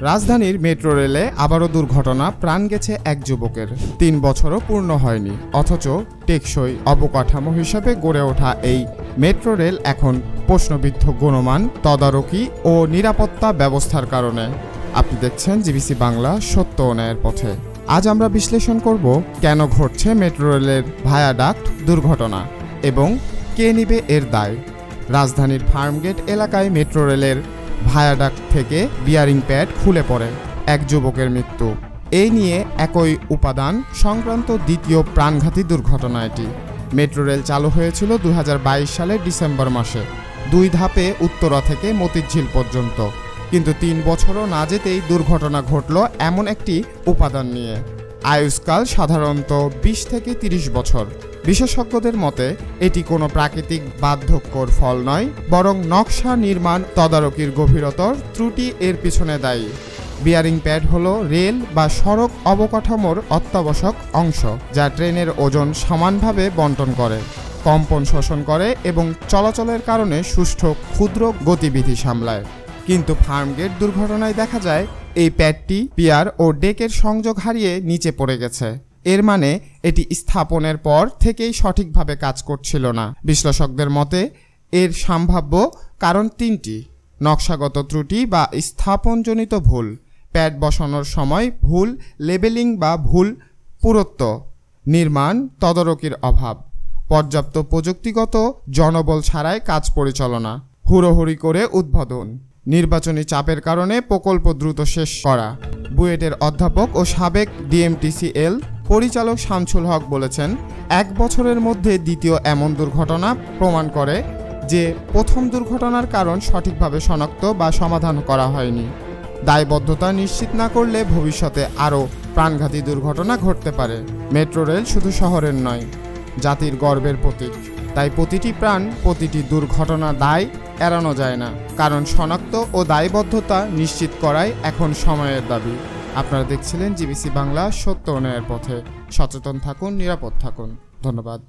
রাজধানীর মেট্রো রেলে আবারও দুর্ঘটনা, প্রাণ গেছে এক যুবকের। ৩ বছরও পূর্ণ হয়নি, অথচ টেকসই অবকাঠামো হিসেবে গড়ে ওঠা এই মেট্রো রেল এখন প্রশ্নবিদ্ধ গুণমান, তদারকি ও নিরাপত্তা ব্যবস্থার কারণে। আপনি দেখছেন জিবিসি বাংলা, সত্য ও ন্যায়ের পথে। আজ আমরা বিশ্লেষণ করব কেন ঘটছে মেট্রো রেলের ভায়াডাক্ট দুর্ঘটনা এবং কে নিবে এর দায়। রাজধানীর ফার্মগেট এলাকায় মেট্রো রেলের ভায়াডাক্ট থেকে বিয়ারিং প্যাড খুলে পড়ে, এক যুবকের মৃত্যু। এই নিয়ে একই উপাদান সংক্রান্ত দ্বিতীয় প্রাণঘাতী দুর্ঘটনা এটি। মেট্রো রেল চালু হয়েছিল 2022 সালের ডিসেম্বর মাসে, 2 ধাপে উত্তরা থেকে মতিঝিল পর্যন্ত। কিন্তু 3 বছরও না যেতেই দুর্ঘটনা ঘটল এমন একটি উপাদান নিয়ে। আয়ুষ্কাল সাধারণত 20 থেকে 30 বছর। বিশেষজ্ঞদের মতে এটি কোনো প্রাকৃতিক বার্ধক্যর ফল নয়, বরং নকশা, নির্মাণ, তদারকির গভীরতর ত্রুটি এর পিছনে দায়ী। বিয়ারিং প্যাড হলো রেল বা সড়ক অবকাঠামোর অত্যাবশ্যক অংশ, যা ট্রেনের ওজন সমানভাবে বণ্টন করে, কম্পন শোষণ করে এবং চলাচলের কারণে সুষ্ঠু ক্ষুদ্র গতিবিধি সামলায়। কিন্তু ফার্মগেট দুর্ঘটনায় দেখা যায় এই প্যাডটি পিয়ার ও ডেকের সংযোগ হারিয়ে নিচে পড়ে গেছে। এর মানে এটি স্থাপনের পর থেকেই সঠিকভাবে কাজ করছিল না। বিশ্লেষকদের মতে এর সম্ভাব্য কারণ 3টি: নকশাগত ত্রুটি বা স্থাপনজনিত ভুল, প্যাড বসানোর সময় ভুল লেবেলিং বা ভুল পুরুত্ব, নির্মাণ তদারকির অভাব, পর্যাপ্ত প্রযুক্তিগত জনবল ছাড়াই কাজ পরিচালনা, হুড়োহুড়ি করে উদ্বোধন, নির্বাচনী চাপের কারণে প্রকল্প দ্রুত শেষ করা। বুয়েটের অধ্যাপক ও সাবেক ডিএমটিসিএল পরিচালক শামসুল হক বলেছেন, 1 বছরের মধ্যে দ্বিতীয় এমন দুর্ঘটনা প্রমাণ করে যে প্রথম দুর্ঘটনার কারণ সঠিকভাবে শনাক্ত বা সমাধান করা হয়নি। দায়বদ্ধতা নিশ্চিত না করলে ভবিষ্যতে আরও প্রাণঘাতী দুর্ঘটনা ঘটতে পারে। মেট্রো রেল শুধু শহরের নয়, জাতির গর্বের প্রতীক। তাই প্রতিটি প্রাণ, প্রতিটি দুর্ঘটনা দায় এড়ানো যায় না, কারণ শনাক্ত ও দায়বদ্ধতা নিশ্চিত করাই এখন সময়ের দাবি। আপনারা দেখছিলেন জিবিসি বাংলা, সত্য ও ন্যায়ের পথে। সচেতন থাকুন, নিরাপদ থাকুন। ধন্যবাদ।